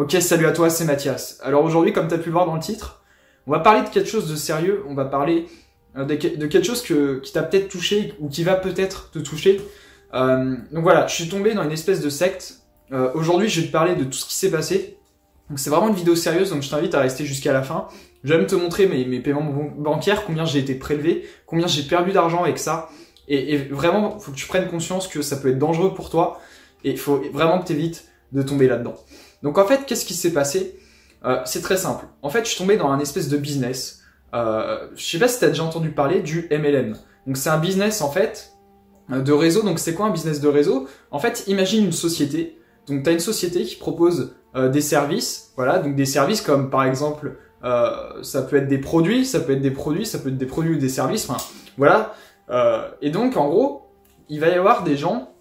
Ok, salut à toi, c'est Mathias. Alors aujourd'hui, comme tu as pu le voir dans le titre, on va parler de quelque chose de sérieux, on va parler de quelque chose qui t'a peut-être touché ou qui va peut-être te toucher. Donc voilà, je suis tombé dans une espèce de secte. Aujourd'hui, je vais te parler de tout ce qui s'est passé. Donc c'est vraiment une vidéo sérieuse, donc je t'invite à rester jusqu'à la fin. Je vais même te montrer mes paiements bancaires, combien j'ai été prélevé, combien j'ai perdu d'argent avec ça. Et vraiment, faut que tu prennes conscience que ça peut être dangereux pour toi. Et il faut vraiment que tu évites de tomber là-dedans. Donc en fait, qu'est-ce qui s'est passé? C'est très simple. En fait, je suis tombé dans un espèce de business. Je sais pas si tu as déjà entendu parler du MLM. Donc c'est un business en fait de réseau. Donc c'est quoi un business de réseau? En fait, imagine une société. Donc tu as une société qui propose des services. Voilà, donc des services comme par exemple, ça peut être des produits, ça peut être des produits ou des services. Enfin, voilà. Et donc en gros, il va y avoir des gens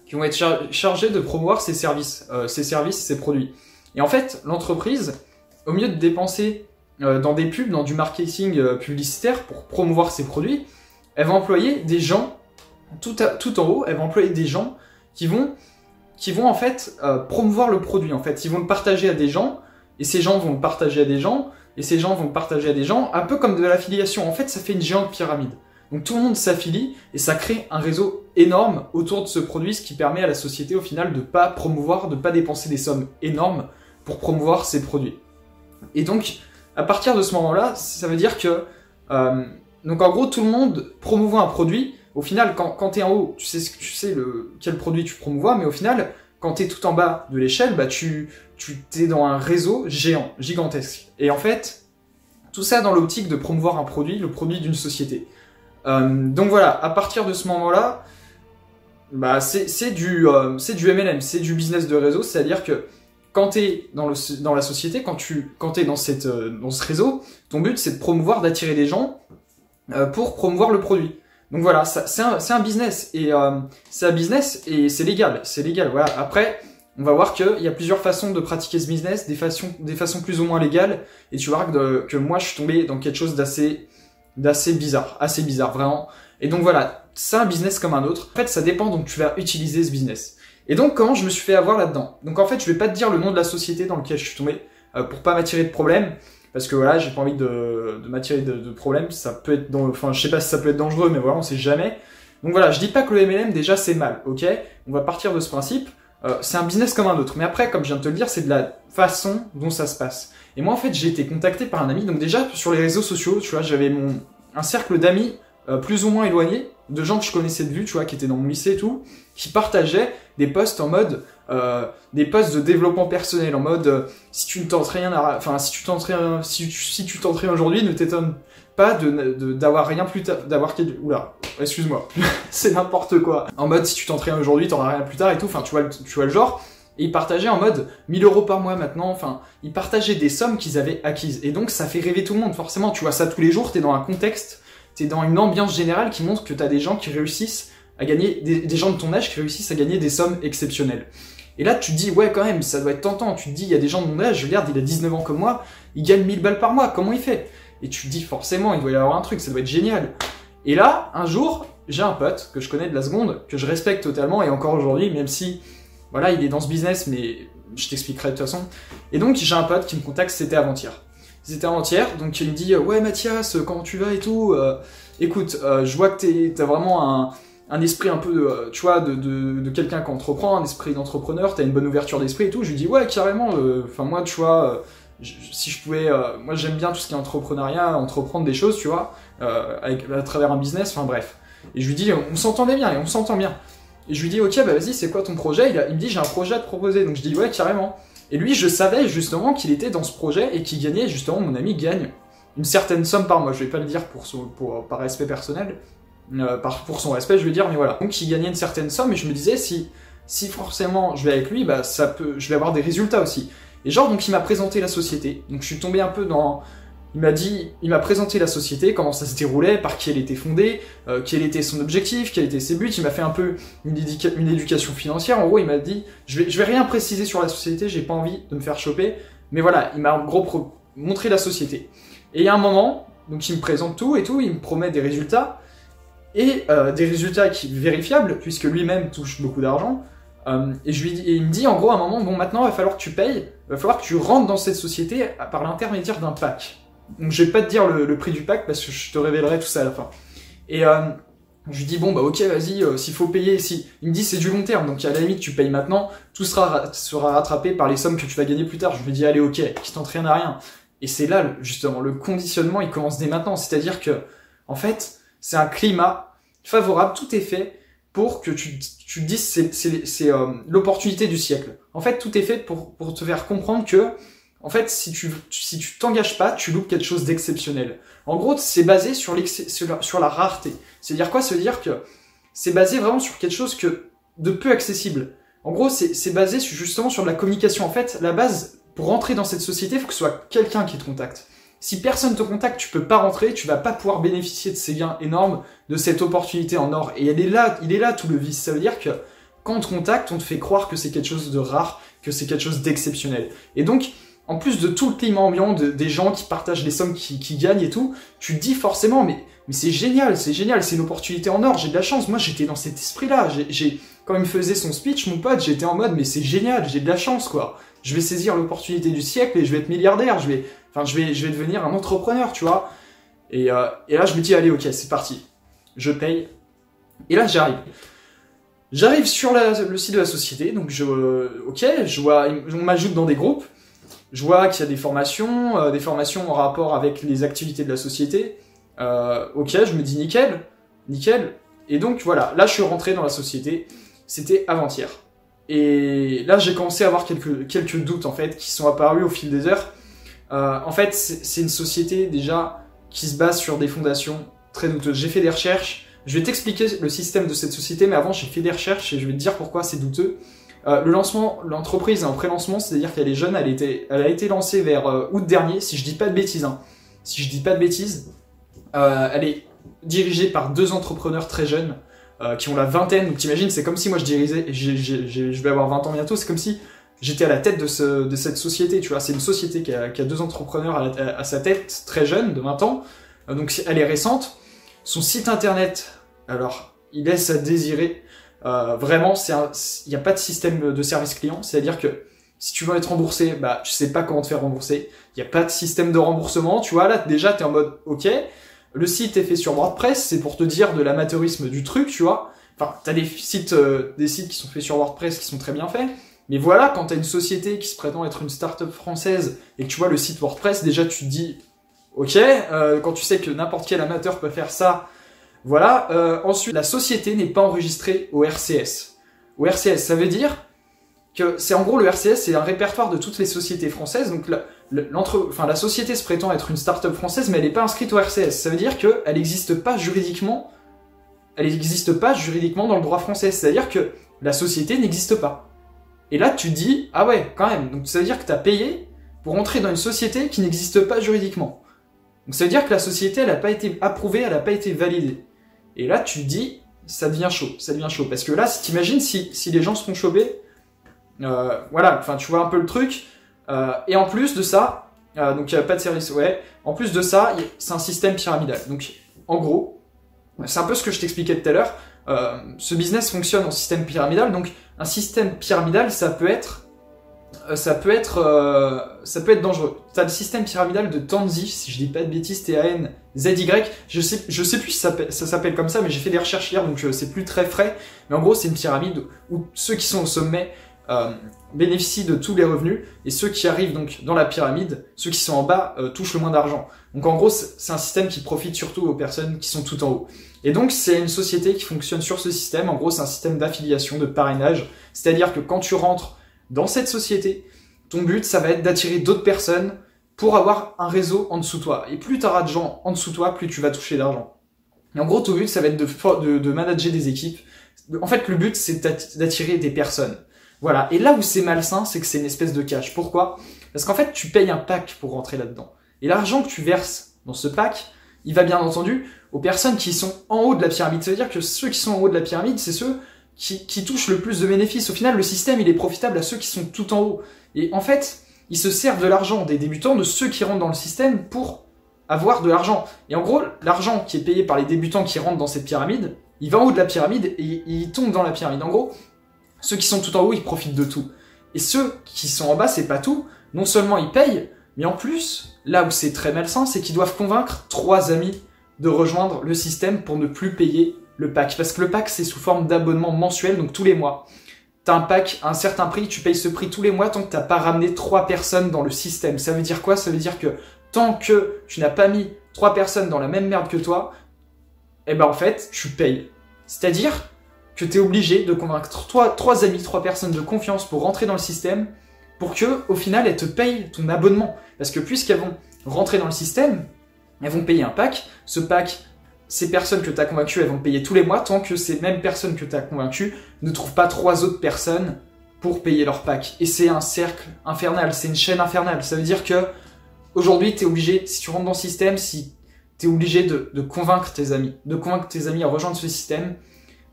qui vont être chargés de promouvoir ces services, ces produits. Et en fait, l'entreprise, au lieu de dépenser dans des pubs, dans du marketing publicitaire pour promouvoir ses produits, elle va employer des gens, tout en haut, elle va employer des gens qui vont en fait promouvoir le produit. En fait, ils vont le partager à des gens, et ces gens vont le partager à des gens, et ces gens vont le partager à des gens, un peu comme de l'affiliation. En fait, ça fait une géante pyramide. Donc tout le monde s'affilie et ça crée un réseau énorme autour de ce produit, ce qui permet à la société au final de pas promouvoir, de pas dépenser des sommes énormes pour promouvoir ses produits. Et donc à partir de ce moment-là, ça veut dire que donc en gros tout le monde promouvoit un produit. Au final, quand tu es en haut, tu sais quel produit tu promouvois, mais au final, quand tu es tout en bas de l'échelle, bah tu es dans un réseau géant, gigantesque. Et en fait, tout ça dans l'optique de promouvoir un produit, le produit d'une société. Donc voilà, à partir de ce moment-là, bah c'est du MLM, c'est du business de réseau, c'est-à-dire que quand tu es dans la société, quand tu es dans ce réseau, ton but c'est de promouvoir, d'attirer des gens pour promouvoir le produit. Donc voilà, c'est un business et c'est légal, voilà. Après, on va voir qu'il y a plusieurs façons de pratiquer ce business, des façons plus ou moins légales, et tu verras que moi je suis tombé dans quelque chose assez bizarre vraiment. Et donc voilà, c'est un business comme un autre. En fait, ça dépend donc tu vas utiliser ce business. Et donc comment je me suis fait avoir là-dedans? Donc en fait, je vais pas te dire le nom de la société dans laquelle je suis tombé pour pas m'attirer de problème, parce que voilà, j'ai pas envie de m'attirer de problème. Ça peut être enfin, je sais pas si ça peut être dangereux, mais voilà, on sait jamais. Donc voilà, je dis pas que le MLM déjà c'est mal, ok? On va partir de ce principe. C'est un business comme un autre. Mais après, comme je viens de te le dire, c'est de la façon dont ça se passe. Et moi, en fait, j'ai été contacté par un ami. Donc déjà, sur les réseaux sociaux, tu vois, j'avais un cercle d'amis plus ou moins éloignés, de gens que je connaissais de vue, tu vois, qui étaient dans mon lycée et tout, qui partageaient des posts en mode, des posts de développement personnel, en mode, si tu ne tentes rien, enfin, si tu tentes rien aujourd'hui, ne t'étonne pas d'avoir rien plus tard, oula, excuse-moi, c'est n'importe quoi. En mode, si tu tentes rien aujourd'hui, t'auras rien plus tard et tout, enfin, tu vois le genre. Et ils partageaient en mode 1000 € par mois maintenant, enfin, ils partageaient des sommes qu'ils avaient acquises. Et donc, ça fait rêver tout le monde, forcément, tu vois ça tous les jours, t'es dans un contexte, t'es dans une ambiance générale qui montre que t'as des gens qui réussissent à gagner, des gens de ton âge qui réussissent à gagner des sommes exceptionnelles. Et là, tu te dis, ouais, quand même, ça doit être tentant. Tu te dis, il y a des gens de mon âge, je regarde, il a 19 ans comme moi, il gagne 1000 balles par mois, comment il fait? Et tu te dis, forcément, il doit y avoir un truc, ça doit être génial. Et là, un jour, j'ai un pote que je connais de la seconde, que je respecte totalement, et encore aujourd'hui, même si, voilà, il est dans ce business, mais je t'expliquerai de toute façon. Et donc, j'ai un pote qui me contacte, c'était avant-hier. Donc il me dit, ouais, Mathias, comment tu vas et tout, écoute, je vois que t'as vraiment un esprit un peu, tu vois, de quelqu'un qui entreprend, un esprit d'entrepreneur, t'as une bonne ouverture d'esprit et tout. Je lui dis, ouais, carrément, enfin, moi, tu vois, si je pouvais, moi, j'aime bien tout ce qui est entrepreneuriat, entreprendre des choses, tu vois, à travers un business, enfin, bref. Et je lui dis, on s'entendait bien, et on s'entend bien. Et je lui dis, ok, bah vas-y, c'est quoi ton projet? Il me dit, j'ai un projet à te proposer. Donc je dis, ouais, carrément. Et lui, je savais justement qu'il était dans ce projet et qu'il gagnait, justement, mon ami gagne une certaine somme par mois. Je vais pas le dire par respect personnel, pour son respect, je vais dire, mais voilà. Donc il gagnait une certaine somme et je me disais, si forcément je vais avec lui, bah je vais avoir des résultats aussi. Et genre, donc il m'a présenté la société. Donc je suis tombé un peu dans... Il m'a présenté la société, comment ça se déroulait, par qui elle était fondée, quel était son objectif, quels étaient ses buts. Il m'a fait un peu une éducation financière. En gros, il m'a dit, je vais rien préciser sur la société, j'ai pas envie de me faire choper, mais voilà, il m'a en gros montré la société. Et il y a un moment, donc il me présente tout et tout, il me promet des résultats, et des résultats vérifiables, puisque lui-même touche beaucoup d'argent. Et il me dit en gros à un moment, bon maintenant il va falloir que tu payes, il va falloir que tu rentres dans cette société par l'intermédiaire d'un pack. Donc je vais pas te dire le prix du pack parce que je te révélerai tout ça à la fin. Et je lui dis bon bah ok vas-y, s'il faut payer, si il me dit c'est du long terme, donc à la limite tu payes maintenant, tout sera rattrapé par les sommes que tu vas gagner plus tard. Je lui dis allez ok, qui t'entraîne à rien. Et c'est là justement le conditionnement, il commence dès maintenant, c'est-à-dire que en fait c'est un climat favorable, tout est fait pour que tu te dises c'est l'opportunité du siècle. En fait tout est fait pour te faire comprendre que en fait, si tu t'engages pas, tu loupes quelque chose d'exceptionnel. En gros, c'est basé sur la rareté. C'est-à-dire quoi? Ça veut dire que c'est basé vraiment sur quelque chose de peu accessible. En gros, c'est basé justement sur de la communication. En fait, la base, pour rentrer dans cette société, il faut que ce soit quelqu'un qui te contacte. Si personne te contacte, tu peux pas rentrer, tu vas pas pouvoir bénéficier de ces gains énormes, de cette opportunité en or. Et il est là tout le vice. Ça veut dire que quand on te contacte, on te fait croire que c'est quelque chose de rare, que c'est quelque chose d'exceptionnel. Et donc, en plus de tout le climat ambiant, des gens qui partagent les sommes qui gagnent et tout, tu te dis forcément, mais c'est génial, c'est une opportunité en or, j'ai de la chance. Moi, j'étais dans cet esprit-là. Quand il me faisait son speech, mon pote, j'étais en mode, mais c'est génial, j'ai de la chance, quoi. Je vais saisir l'opportunité du siècle et je vais être milliardaire, je vais devenir un entrepreneur, tu vois. Et là, je me dis, allez, ok, c'est parti. Je paye. Et là, j'arrive. J'arrive sur le site de la société, donc je vois, on m'ajoute dans des groupes. Je vois qu'il y a des formations en rapport avec les activités de la société. Ok, je me dis nickel. Et donc voilà, là je suis rentré dans la société, c'était avant-hier. Et là j'ai commencé à avoir quelques doutes en fait, qui sont apparus au fil des heures. En fait, c'est une société déjà qui se base sur des fondations très douteuses. J'ai fait des recherches, je vais t'expliquer le système de cette société, mais avant j'ai fait des recherches et je vais te dire pourquoi c'est douteux. Le lancement, l'entreprise est en pré-lancement, c'est-à-dire qu'elle est jeune, elle a été lancée vers août dernier, si je dis pas de bêtises. Elle est dirigée par 2 entrepreneurs très jeunes, qui ont la vingtaine, donc t'imagines, c'est comme si moi je vais avoir 20 ans bientôt, c'est comme si j'étais à la tête de cette société, tu vois, c'est une société qui a 2 entrepreneurs à sa tête, très jeunes, de 20 ans, donc elle est récente. Son site internet, alors, il laisse à désirer. Vraiment, il n'y a pas de système de service client, c'est-à-dire que si tu veux être remboursé, bah tu sais pas comment te faire rembourser. Il n'y a pas de système de remboursement, tu vois, là déjà t'es en mode ok, le site est fait sur WordPress, c'est pour te dire de l'amateurisme du truc, tu vois. Enfin, t'as des sites qui sont faits sur WordPress qui sont très bien faits, mais voilà, quand t'as une société qui se prétend être une start-up française et que tu vois le site WordPress, déjà tu te dis ok, quand tu sais que n'importe quel amateur peut faire ça. Voilà, ensuite, la société n'est pas enregistrée au RCS. Au RCS, ça veut dire que c'est en gros le RCS, c'est un répertoire de toutes les sociétés françaises. Donc la société se prétend être une start-up française, mais elle n'est pas inscrite au RCS. Ça veut dire qu'elle n'existe pas juridiquement. Elle n'existe pas juridiquement dans le droit français. C'est-à-dire que la société n'existe pas. Et là, tu te dis, ah ouais, quand même. Donc ça veut dire que tu as payé pour entrer dans une société qui n'existe pas juridiquement. Donc ça veut dire que la société, elle n'a pas été approuvée, elle n'a pas été validée. Et là, tu te dis, ça devient chaud. Parce que là, t'imagines si les gens se font choper, voilà, enfin, tu vois un peu le truc. Et en plus de ça, donc il n'y a pas de service, ouais. En plus de ça, c'est un système pyramidal. Donc, en gros, c'est un peu ce que je t'expliquais tout à l'heure. Ce business fonctionne en système pyramidal. Donc, un système pyramidal, ça peut être dangereux. T'as le système pyramidal de Tanzi, si je dis pas de bêtises, TANZY. Je sais plus si ça s'appelle comme ça, mais j'ai fait des recherches hier, donc c'est plus très frais. Mais en gros, c'est une pyramide où ceux qui sont au sommet bénéficient de tous les revenus, et ceux qui arrivent donc dans la pyramide, ceux qui sont en bas, touchent le moins d'argent. Donc en gros, c'est un système qui profite surtout aux personnes qui sont tout en haut. Et donc c'est une société qui fonctionne sur ce système. En gros, c'est un système d'affiliation, de parrainage. C'est-à-dire que quand tu rentres dans cette société, ton but, ça va être d'attirer d'autres personnes pour avoir un réseau en dessous de toi. Et plus tu auras de gens en dessous de toi, plus tu vas toucher d'argent. Et en gros, ton but, ça va être de manager des équipes. En fait, le but, c'est d'attirer des personnes. Voilà. Et là où c'est malsain, c'est que c'est une espèce de cash. Pourquoi? Parce qu'en fait, tu payes un pack pour rentrer là-dedans. Et l'argent que tu verses dans ce pack, il va bien entendu aux personnes qui sont en haut de la pyramide. Ça veut dire que ceux qui sont en haut de la pyramide, c'est ceux qui touchent le plus de bénéfices. Au final, le système, il est profitable à ceux qui sont tout en haut. Et en fait, ils se servent de l'argent des débutants, de ceux qui rentrent dans le système pour avoir de l'argent. Et en gros, l'argent qui est payé par les débutants qui rentrent dans cette pyramide, il va en haut de la pyramide et il tombe dans la pyramide. En gros, Ceux qui sont tout en haut, ils profitent de tout. Et ceux qui sont en bas, c'est pas tout. Non seulement ils payent, mais en plus, là où c'est très malsain, c'est qu'ils doivent convaincre 3 amis de rejoindre le système pour ne plus payer le pack. Parce que le pack, c'est sous forme d'abonnement mensuel, donc tous les mois. T'as un pack à un certain prix, tu payes ce prix tous les mois tant que t'as pas ramené 3 personnes dans le système. Ça veut dire quoi? Ça veut dire que tant que tu n'as pas mis 3 personnes dans la même merde que toi, eh ben en fait, tu payes. C'est-à-dire que t'es obligé de convaincre 3 amis, 3 personnes de confiance pour rentrer dans le système, pour que, au final, elles te payent ton abonnement. Parce que puisqu'elles vont rentrer dans le système, elles vont payer un pack. Ce pack, ces personnes que tu as convaincues, elles vont payer tous les mois, tant que ces mêmes personnes que tu as convaincues ne trouvent pas 3 autres personnes pour payer leur pack. Et c'est un cercle infernal, c'est une chaîne infernale. Ça veut dire que aujourd'hui, tu es obligé, si tu rentres dans le système, si tu es obligé de convaincre tes amis, à rejoindre ce système,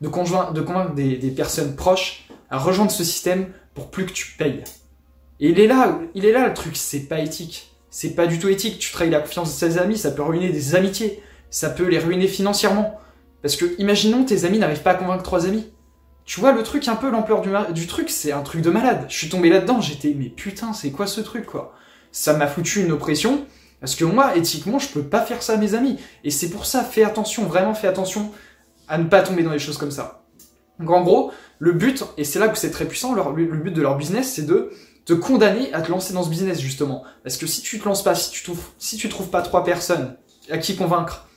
de convaincre des personnes proches à rejoindre ce système pour plus que tu payes. Et il est là le truc, c'est pas éthique. C'est pas du tout éthique. Tu trahis la confiance de tes amis, ça peut ruiner des amitiés. Ça peut les ruiner financièrement. Parce que, imaginons, tes amis n'arrivent pas à convaincre 3 amis. Tu vois le truc, un peu l'ampleur du truc, c'est un truc de malade. Je suis tombé là-dedans, j'étais, mais putain, c'est quoi ce truc, quoi? Ça m'a foutu une oppression, parce que moi, éthiquement, je peux pas faire ça à mes amis. Et c'est pour ça, fais attention, vraiment fais attention à ne pas tomber dans des choses comme ça. Donc en gros, le but, et c'est là que c'est très puissant, le but de leur business, c'est de te condamner à te lancer dans ce business, justement. Parce que si tu te lances pas, si tu trouves pas 3 personnes à qui convaincre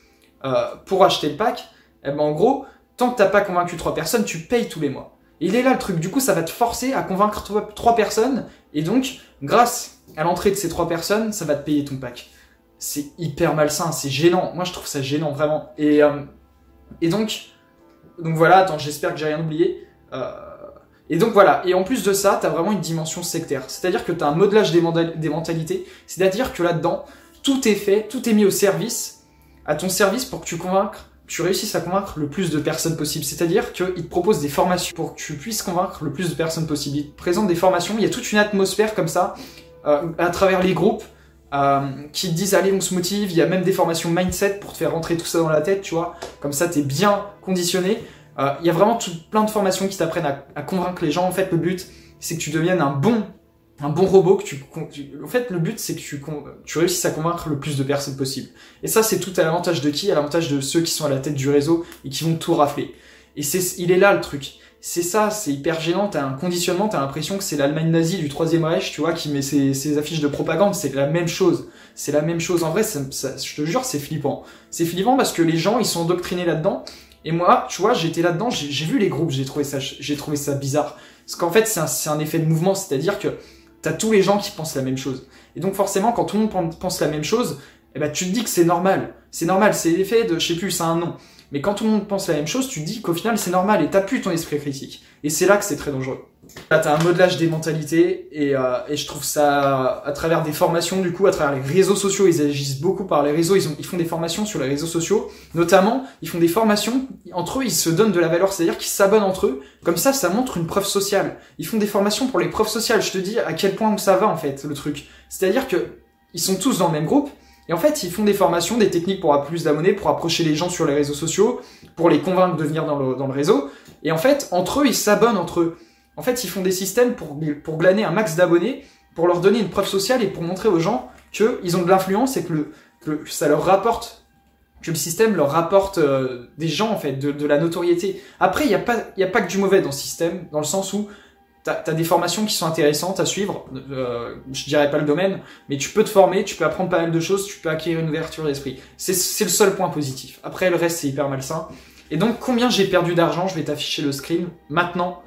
pour acheter le pack, eh ben en gros, tant que t'as pas convaincu 3 personnes, tu payes tous les mois. Et il est là le truc, du coup ça va te forcer à convaincre 3 personnes, et donc, grâce à l'entrée de ces 3 personnes, ça va te payer ton pack. C'est hyper malsain, c'est gênant, moi je trouve ça gênant, vraiment. Et donc voilà, attends, j'espère que j'ai rien oublié. Et donc voilà, et en plus de ça, t'as vraiment une dimension sectaire. C'est-à-dire que t'as un modelage des mentalités, c'est-à-dire que là-dedans, tout est fait, tout est mis à ton service pour que tu réussisses à convaincre le plus de personnes possible. C'est-à-dire qu'ils te proposent des formations pour que tu puisses convaincre le plus de personnes possible. Ils te présentent des formations, il y a toute une atmosphère comme ça, à travers les groupes, qui te disent allez on se motive, il y a même des formations mindset pour te faire rentrer tout ça dans la tête, tu vois, comme ça t'es bien conditionné. Il y a vraiment plein de formations qui t'apprennent à convaincre les gens. En fait le but c'est que tu deviennes un bon robot, en fait le but c'est que tu réussisses à convaincre le plus de personnes possible. Et ça c'est tout à l'avantage de qui? À l'avantage de ceux qui sont à la tête du réseau et qui vont tout rafler. Et il est là le truc. C'est ça, c'est hyper gênant, t'as un conditionnement, t'as l'impression que c'est l'Allemagne nazie du 3e Reich, tu vois, qui met ses affiches de propagande, c'est la même chose. C'est la même chose. En vrai, je te jure, c'est flippant. C'est flippant parce que les gens, ils sont endoctrinés là-dedans. Et moi, tu vois, j'étais là-dedans, j'ai vu les groupes, j'ai trouvé ça bizarre. Parce qu'en fait, c'est un effet de mouvement, c'est-à-dire que t'as tous les gens qui pensent la même chose. Et donc forcément, quand tout le monde pense la même chose, eh ben, tu te dis que c'est normal. C'est normal, c'est l'effet de, je sais plus, c'est un nom. Mais quand tout le monde pense la même chose, tu te dis qu'au final c'est normal et t'as plus ton esprit critique. Et c'est là que c'est très dangereux. Là t'as un modelage des mentalités et je trouve ça à travers des formations, du coup à travers les réseaux sociaux, ils agissent beaucoup par les réseaux, ils font des formations sur les réseaux sociaux, notamment ils font des formations, entre eux ils se donnent de la valeur, c'est-à-dire qu'ils s'abonnent entre eux, comme ça montre une preuve sociale. Ils font des formations pour les preuves sociales, je te dis à quel point ça va en fait le truc. C'est-à-dire que ils sont tous dans le même groupe, et en fait, ils font des formations, des techniques pour avoir plus d'abonnés, pour approcher les gens sur les réseaux sociaux, pour les convaincre de venir dans le réseau. Et en fait, entre eux, ils s'abonnent entre eux. En fait, ils font des systèmes pour glaner un max d'abonnés, pour leur donner une preuve sociale et pour montrer aux gens qu'ils ont de l'influence et que ça leur rapporte, que le système leur rapporte des gens, en fait, de la notoriété. Après, il y a pas que du mauvais dans ce système, dans le sens où t'as des formations qui sont intéressantes à suivre, je dirais pas le domaine, mais tu peux te former, tu peux apprendre pas mal de choses, tu peux acquérir une ouverture d'esprit. C'est le seul point positif. Après, le reste, c'est hyper malsain. Et donc, combien j'ai perdu d'argent? Je vais t'afficher le screen. Maintenant,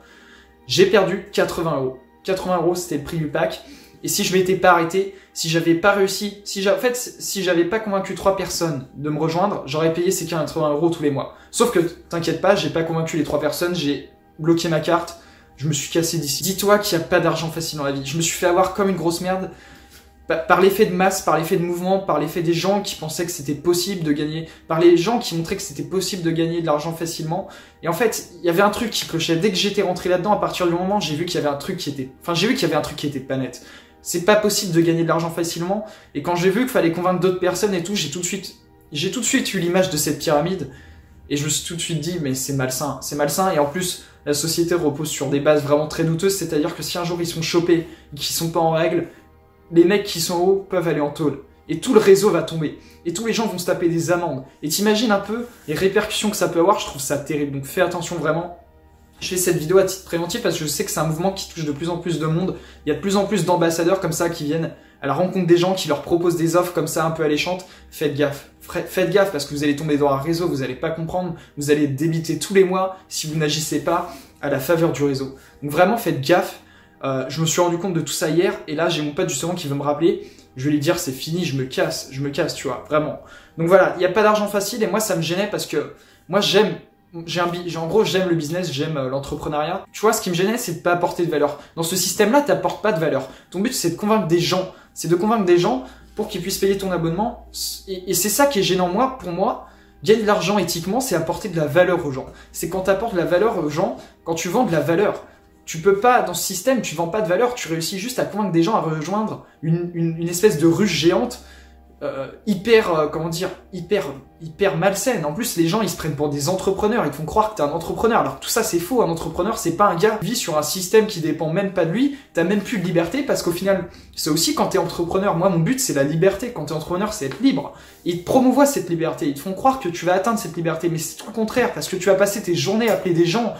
j'ai perdu 80 €. 80 €, c'était le prix du pack. Et si je m'étais pas arrêté, si j'avais pas réussi, si j'avais pas convaincu 3 personnes de me rejoindre, j'aurais payé ces 80 € tous les mois. Sauf que, t'inquiète pas, j'ai pas convaincu les 3 personnes, j'ai bloqué ma carte, je me suis cassé d'ici. Dis-toi qu'il n'y a pas d'argent facile dans la vie. Je me suis fait avoir comme une grosse merde par l'effet de masse, par l'effet de mouvement, par l'effet des gens qui pensaient que c'était possible de gagner, par les gens qui montraient que c'était possible de gagner de l'argent facilement. Et en fait, il y avait un truc qui clochait. Dès que j'étais rentré là-dedans, à partir du moment, j'ai vu qu'il y avait un truc qui était pas net. C'est pas possible de gagner de l'argent facilement. Et quand j'ai vu qu'il fallait convaincre d'autres personnes et tout, j'ai tout de suite eu l'image de cette pyramide. Et je me suis tout de suite dit, mais c'est malsain, et en plus, la société repose sur des bases vraiment très douteuses, c'est-à-dire que si un jour ils sont chopés, et qu'ils sont pas en règle, les mecs qui sont en haut peuvent aller en tôle. Et tout le réseau va tomber. Et tous les gens vont se taper des amendes. Et t'imagines un peu les répercussions que ça peut avoir, je trouve ça terrible. Donc fais attention vraiment. Je fais cette vidéo à titre préventif parce que je sais que c'est un mouvement qui touche de plus en plus de monde. Il y a de plus en plus d'ambassadeurs comme ça qui viennent à la rencontre des gens, qui leur proposent des offres comme ça un peu alléchantes. Faites gaffe. Faites gaffe parce que vous allez tomber dans un réseau, vous allez pas comprendre, vous allez débiter tous les mois si vous n'agissez pas à la faveur du réseau. Donc vraiment faites gaffe. Je me suis rendu compte de tout ça hier et là j'ai mon pote justement qui veut me rappeler. Je vais lui dire c'est fini, je me casse, tu vois, vraiment. Donc voilà, il n'y a pas d'argent facile et moi ça me gênait parce que moi en gros j'aime le business, j'aime l'entrepreneuriat. Tu vois, ce qui me gênait c'est de pas apporter de valeur. Dans ce système-là, tu n'apportes pas de valeur. Ton but c'est de convaincre des gens, pour qu'ils puissent payer ton abonnement. Et c'est ça qui est gênant pour moi. Gagner de l'argent éthiquement, c'est apporter de la valeur aux gens. C'est quand tu apportes de la valeur aux gens, quand tu vends de la valeur. Tu peux pas, dans ce système, tu vends pas de valeur, tu réussis juste à convaincre des gens à rejoindre une espèce de ruche géante hyper malsaine. En plus, les gens, ils se prennent pour des entrepreneurs, ils te font croire que t'es un entrepreneur. Alors tout ça, c'est faux. Un entrepreneur, c'est pas un gars qui vit sur un système qui dépend même pas de lui. T'as même plus de liberté parce qu'au final, c'est aussi quand t'es entrepreneur. Moi, mon but, c'est la liberté. Quand t'es entrepreneur, c'est être libre. Ils te promouvoient cette liberté. Ils te font croire que tu vas atteindre cette liberté. Mais c'est tout le contraire parce que tu vas passer tes journées à appeler des gens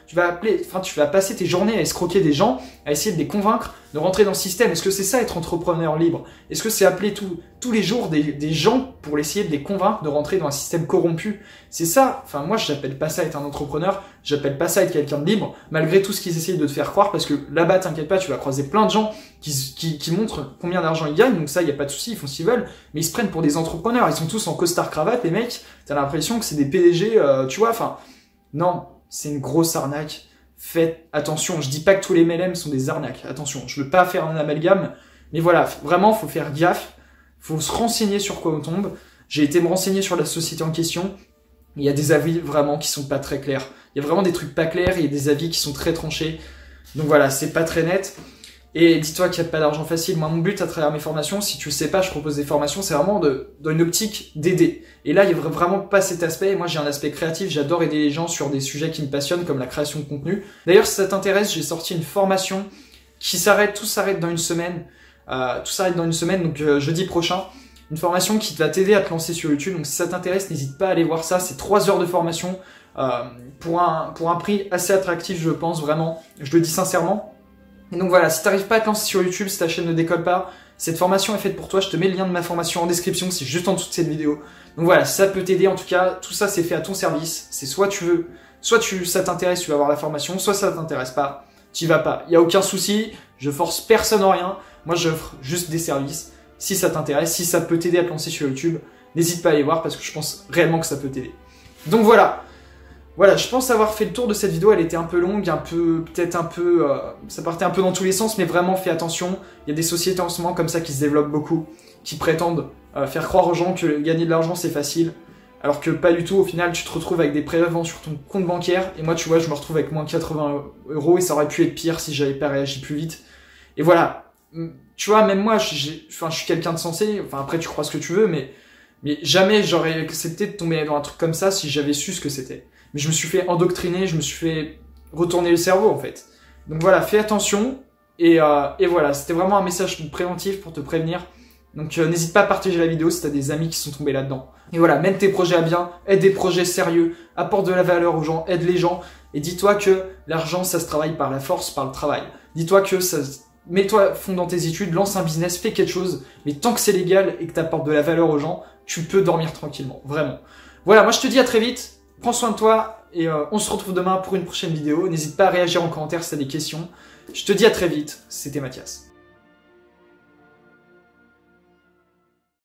tu vas passer tes journées à escroquer des gens, à essayer de les convaincre de rentrer dans le système. Est-ce que c'est ça être entrepreneur libre? Est-ce que c'est appeler tous les jours des gens pour essayer de les convaincre de rentrer dans un système corrompu? C'est ça. Enfin, moi, j'appelle pas ça être un entrepreneur, j'appelle pas ça être quelqu'un de libre, malgré tout ce qu'ils essayent de te faire croire, parce que là-bas, t'inquiète pas, tu vas croiser plein de gens qui montrent combien d'argent ils gagnent, donc ça, y a pas de souci, ils font ce qu'ils veulent, mais ils se prennent pour des entrepreneurs, ils sont tous en costard cravate, les mecs, t'as l'impression que c'est des PDG, tu vois, enfin, non. C'est une grosse arnaque. Faites attention. Je dis pas que tous les MLM sont des arnaques. Attention, je veux pas faire un amalgame. Mais voilà, vraiment, faut faire gaffe. Faut se renseigner sur quoi on tombe. J'ai été me renseigner sur la société en question. Il y a des avis vraiment qui sont pas très clairs. Il y a vraiment des trucs pas clairs. Il y a des avis qui sont très tranchés. Donc voilà, c'est pas très net. Et dis-toi qu'il n'y a pas d'argent facile. Moi, mon but à travers mes formations, si tu le sais pas, je propose des formations, c'est vraiment dans une optique d'aider. Et là, il n'y a vraiment pas cet aspect. Moi, j'ai un aspect créatif. J'adore aider les gens sur des sujets qui me passionnent, comme la création de contenu. D'ailleurs, si ça t'intéresse, j'ai sorti une formation tout s'arrête dans une semaine. Donc jeudi prochain. Une formation qui va t'aider à te lancer sur YouTube. Donc si ça t'intéresse, n'hésite pas à aller voir ça. C'est 3 heures de formation pour un prix assez attractif, je pense, vraiment. Je le dis sincèrement. Et donc voilà, si t'arrives pas à te lancer sur YouTube, si ta chaîne ne décolle pas, cette formation est faite pour toi. Je te mets le lien de ma formation en description, c'est juste en dessous de cette vidéo. Donc voilà, si ça peut t'aider, en tout cas, tout ça c'est fait à ton service. C'est ça t'intéresse, tu vas avoir la formation, soit ça t'intéresse pas, t'y vas pas. Il y a aucun souci, je force personne en rien. Moi j'offre juste des services. Si ça t'intéresse, si ça peut t'aider à te lancer sur YouTube, n'hésite pas à aller voir parce que je pense réellement que ça peut t'aider. Donc voilà. Voilà, je pense avoir fait le tour de cette vidéo, elle était un peu longue, ça partait un peu dans tous les sens, mais vraiment fais attention, il y a des sociétés en ce moment comme ça qui se développent beaucoup, qui prétendent faire croire aux gens que gagner de l'argent c'est facile, alors que pas du tout, au final tu te retrouves avec des prélèvements sur ton compte bancaire, et moi tu vois, je me retrouve avec moins 80 € et ça aurait pu être pire si j'avais pas réagi plus vite. Et voilà, tu vois, même moi, je suis quelqu'un de sensé, enfin après tu crois ce que tu veux, mais jamais j'aurais accepté de tomber dans un truc comme ça si j'avais su ce que c'était. Mais je me suis fait endoctriner, je me suis fait retourner le cerveau en fait. Donc voilà, fais attention. Et voilà, c'était vraiment un message préventif pour te prévenir. Donc n'hésite pas à partager la vidéo si t'as des amis qui sont tombés là-dedans. Et voilà, mène tes projets à bien, aide des projets sérieux, apporte de la valeur aux gens, aide les gens. Et dis-toi que l'argent, ça se travaille par la force, par le travail. Dis-toi que mets-toi fond dans tes études, lance un business, fais quelque chose. Mais tant que c'est légal et que t'apportes de la valeur aux gens, tu peux dormir tranquillement, vraiment. Voilà, moi je te dis à très vite. Prends soin de toi et on se retrouve demain pour une prochaine vidéo. N'hésite pas à réagir en commentaire si tu as des questions. Je te dis à très vite, c'était Mathias.